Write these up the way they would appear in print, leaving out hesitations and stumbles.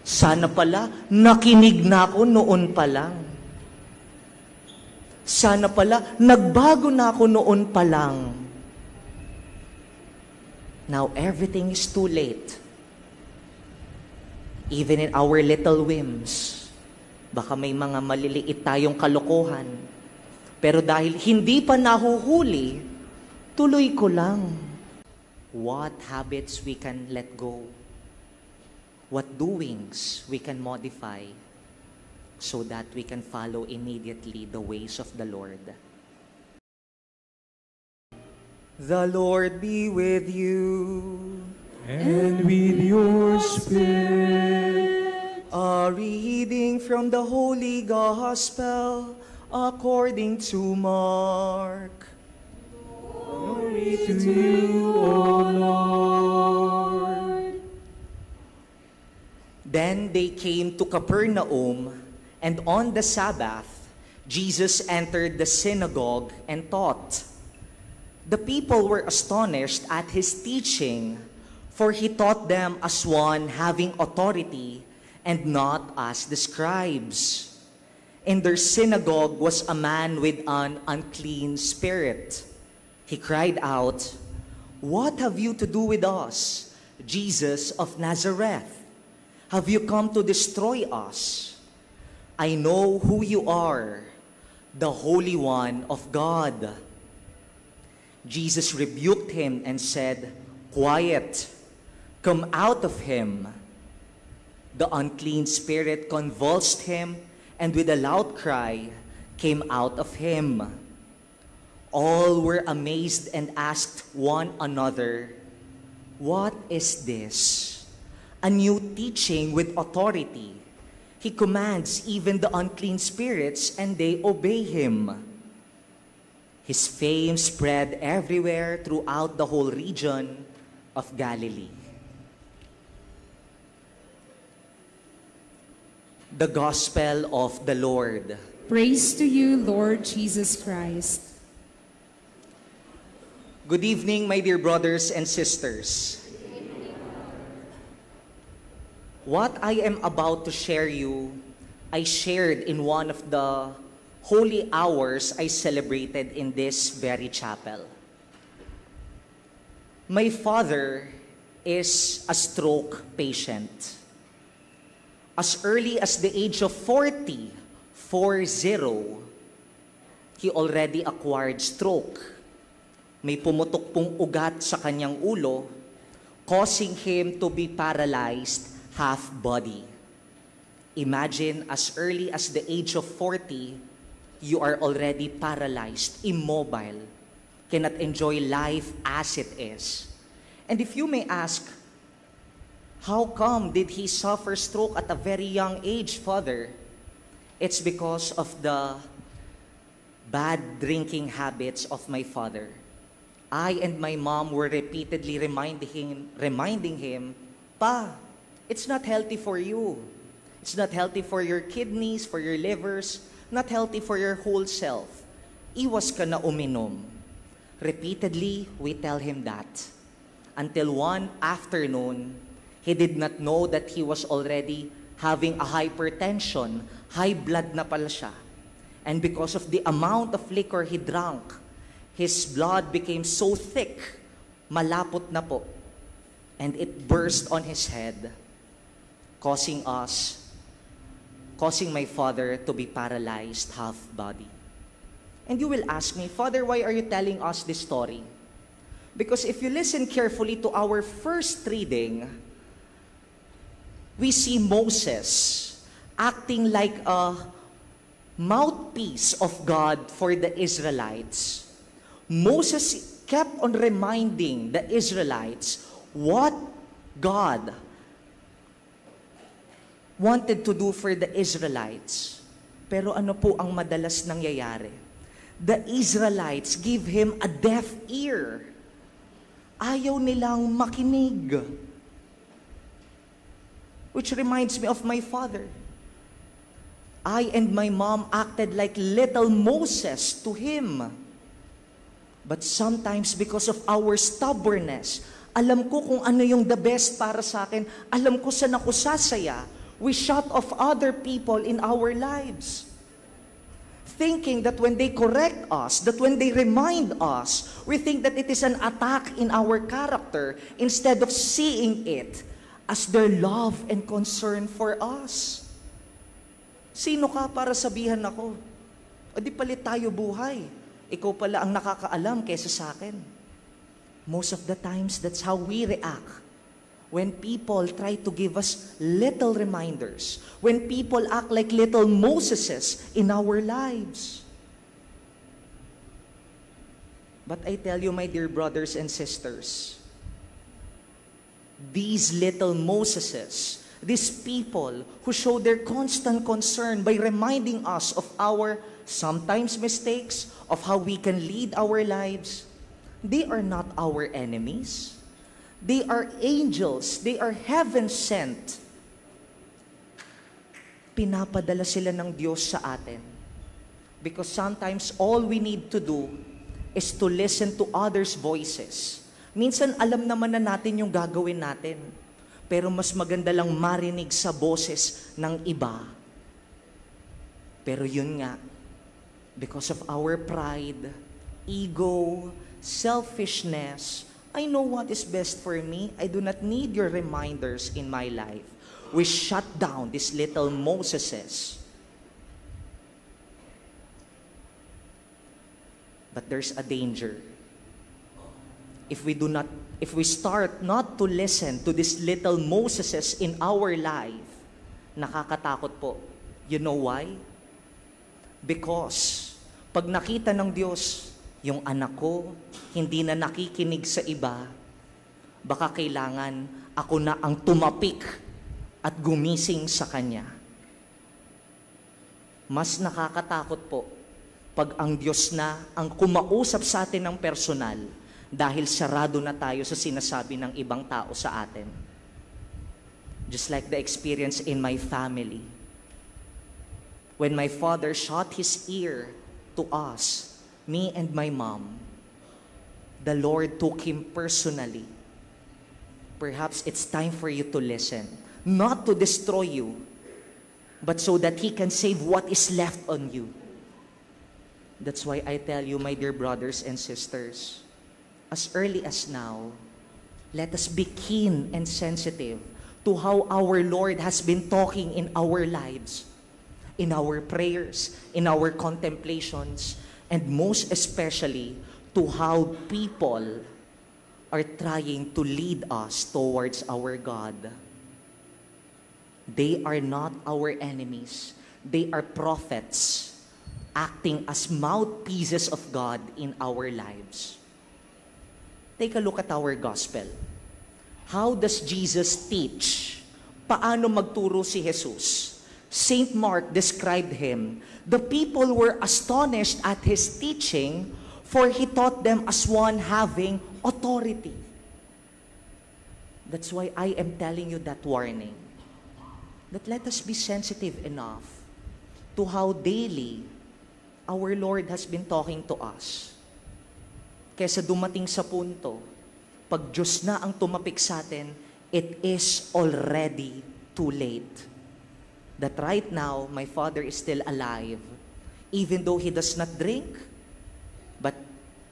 Sana pala, nakinig na ako noon pa lang. Sana pala, nagbago na ako noon pa lang. Now, everything is too late. Even in our little whims, baka may mga maliliit tayong kalokohan. Pero dahil hindi pa nahuhuli, tuloy ko lang. What habits we can let go? What doings we can modify so that we can follow immediately the ways of the Lord? The Lord be with you. And with your spirit. A reading from the Holy Gospel according to Mark. Glory to you, O Lord. Then they came to Capernaum, and on the Sabbath, Jesus entered the synagogue and taught. The people were astonished at his teaching, for he taught them as one having authority and not as the scribes. In their synagogue was a man with an unclean spirit. He cried out, "What have you to do with us, Jesus of Nazareth? Have you come to destroy us? I know who you are, the Holy One of God." Jesus rebuked him and said, "Quiet, come out of him." The unclean spirit convulsed him, and with a loud cry came out of him. All were amazed and asked one another, "What is this? A new teaching with authority. He commands even the unclean spirits, and they obey him." His fame spread everywhere throughout the whole region of Galilee. The Gospel of the Lord. Praise to you, Lord Jesus Christ. Good evening, my dear brothers and sisters. What I am about to share you, I shared in one of the holy hours I celebrated in this very chapel. My father is a stroke patient. As early as the age of 40, he already acquired stroke. May pumutok pong ugat sa kanyang ulo, causing him to be paralyzed half-body. Imagine, as early as the age of 40, you are already paralyzed, immobile, cannot enjoy life as it is. And if you may ask, how come did he suffer stroke at a very young age, Father? It's because of the bad drinking habits of my father. I and my mom were repeatedly reminding him, "Pa, it's not healthy for you. It's not healthy for your kidneys, for your livers, not healthy for your whole self. Iwas ka na uminom." Repeatedly, we tell him that. Until one afternoon, he did not know that he was already having a hypertension, high blood na pala siya. And because of the amount of liquor he drank, his blood became so thick, malapot na po. And it burst on his head, causing my father to be paralyzed half-body. And you will ask me, "Father, why are you telling us this story?" Because if you listen carefully to our first reading, we see Moses acting like a mouthpiece of God for the Israelites. Moses kept on reminding the Israelites what God wanted to do for the Israelites. Pero ano po ang madalas nangyayari? The Israelites give him a deaf ear. Ayaw nilang makinig. Which reminds me of my father. I and my mom acted like little Moses to him. But sometimes because of our stubbornness, alam ko kung ano yung the best para sa akin, alam ko saan ako sasaya, We shut off other people in our lives, thinking that when they correct us, that when they remind us, we think that it is an attack in our character instead of seeing it as their love and concern for us. Sino ka para sabihan ako? O di palit tayo buhay. Ikaw pala ang nakakaalam kaysa sa akin. Most of the times, that's how we react. When people try to give us little reminders, when people act like little Moseses in our lives. But I tell you, my dear brothers and sisters, these little Moseses, these people who show their constant concern by reminding us of our sometimes mistakes, of how we can lead our lives, they are not our enemies. They are angels. They are heaven-sent. Pinapadala sila ng Diyos sa atin. Because sometimes all we need to do is to listen to others' voices. Minsan alam naman na natin yung gagawin natin. Pero mas maganda lang marinig sa boses ng iba. Pero yun nga, because of our pride, ego, selfishness, I know what is best for me. I do not need your reminders in my life. We shut down these little Moseses. But there's a danger. If we start not to listen to these little Moseses in our life, nakakatakot po. You know why? Because pag nakita ng Diyos, yung anak ko, hindi na nakikinig sa iba, baka kailangan ako na ang tumapik at gumising sa Kanya. Mas nakakatakot po pag ang Diyos na ang kumausap sa atin ng personal dahil sarado na tayo sa sinasabi ng ibang tao sa atin. Just like the experience in my family. When my father shut his ear to us, me and my mom, the Lord took him personally. Perhaps it's time for you to listen. Not to destroy you, but so that He can save what is left on you. That's why I tell you, my dear brothers and sisters, as early as now, let us be keen and sensitive to how our Lord has been talking in our lives, in our prayers, in our contemplations, and most especially to how people are trying to lead us towards our God. They are not our enemies. They are prophets acting as mouthpieces of God in our lives. Take a look at our gospel. How does Jesus teach? Paano magturo si Jesus? Saint Mark described him. The people were astonished at his teaching, for he taught them as one having authority. That's why I am telling you that warning. That let us be sensitive enough to how daily our Lord has been talking to us. Kesa dumating sa punto, pag Diyos na ang tumapik sa atin, it is already too late. That right now, my father is still alive, even though he does not drink, but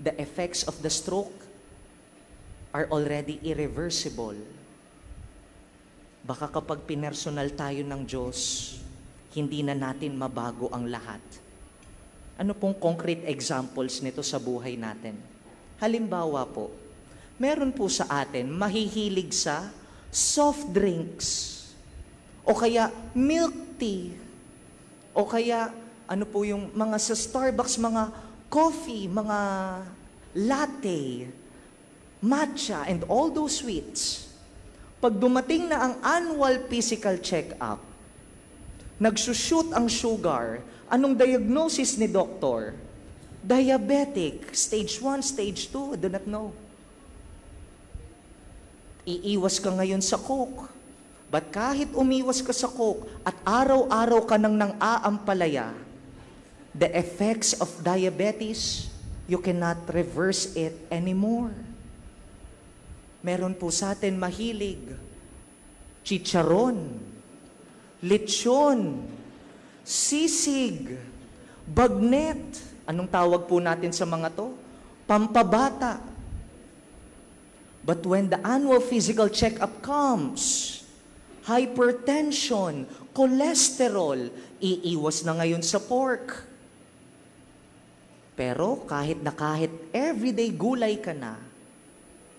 the effects of the stroke are already irreversible. Baka kapag pinersonal tayo ng Diyos, hindi na natin mabago ang lahat. Ano pong concrete examples nito sa buhay natin? Halimbawa po, meron po sa atin mahihilig sa soft drinks, o kaya milk tea, o kaya ano po yung mga sa Starbucks, mga coffee, mga latte, matcha, and all those sweets. Pag dumating na ang annual physical check-up, nagsushoot ang sugar, anong diagnosis ni doktor? Diabetic, stage 1, stage 2, I do not know. Iiwas ka ngayon sa Coke. But kahit umiwas ka sa Coke at araw-araw ka nang aampalaya, the effects of diabetes, you cannot reverse it anymore. Meron po sa atin mahilig, chicharon, lechon, sisig, bagnet. Anong tawag po natin sa mga to? Pampabata. But when the annual physical checkup comes, hypertension, cholesterol, iiwas na ngayon sa pork. Pero kahit everyday gulay ka na,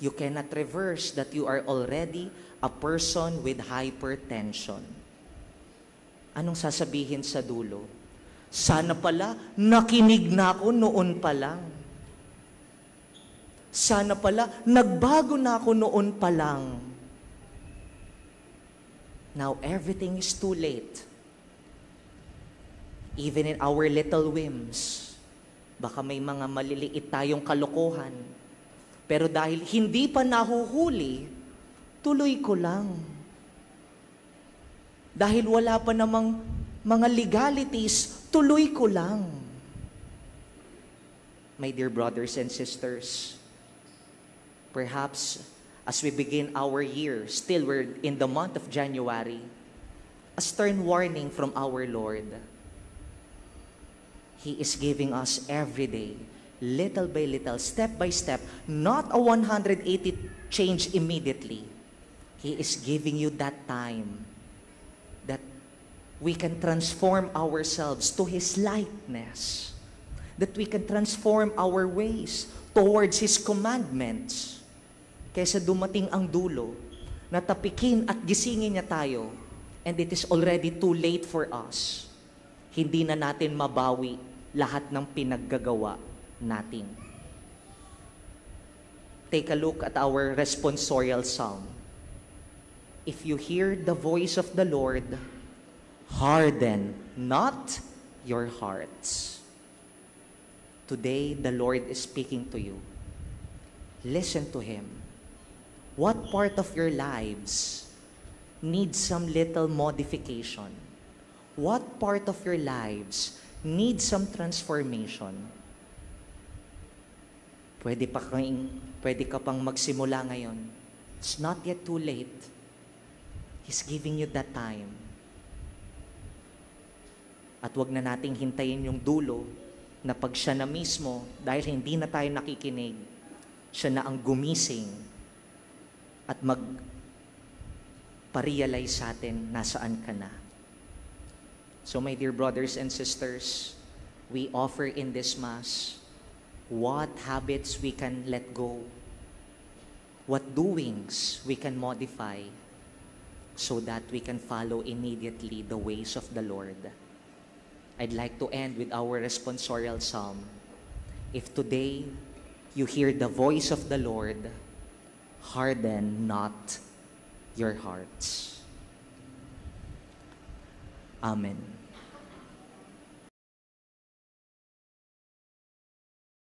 you cannot reverse that you are already a person with hypertension. Anong sasabihin sa dulo? Sana pala, nakinig na ako noon pa lang. Sana pala, nagbago na ako noon pa lang. Now, everything is too late. Even in our little whims, baka may mga maliliit tayong kalokohan. Pero dahil hindi pa nahuhuli, tuloy ko lang. Dahil wala pa namang mga legalities, tuloy ko lang. My dear brothers and sisters, perhaps as we begin our year, still we're in the month of January, a stern warning from our Lord. He is giving us every day, little by little, step by step, not a 180 change immediately. He is giving you that time that we can transform ourselves to His likeness, that we can transform our ways towards His commandments, kaysa dumating ang dulo, na tapikin at gisingin niya tayo, and it is already too late for us. Hindi na natin mabawi lahat ng pinaggagawa natin. Take a look at our responsorial psalm. If you hear the voice of the Lord, harden not your hearts. Today, the Lord is speaking to you. Listen to Him. What part of your lives needs some little modification? What part of your lives needs some transformation? Pwede ka pang magsimula ngayon. It's not yet too late. He's giving you that time. At wag na nating hintayin yung dulo na pag siya na mismo, dahil hindi na tayo nakikinig, siya na ang gumising at mag-realize sa atin nasaan ka na. So my dear brothers and sisters, we offer in this Mass what habits we can let go, what doings we can modify, so that we can follow immediately the ways of the Lord. I'd like to end with our responsorial psalm. If today you hear the voice of the Lord, harden not your hearts. Amen.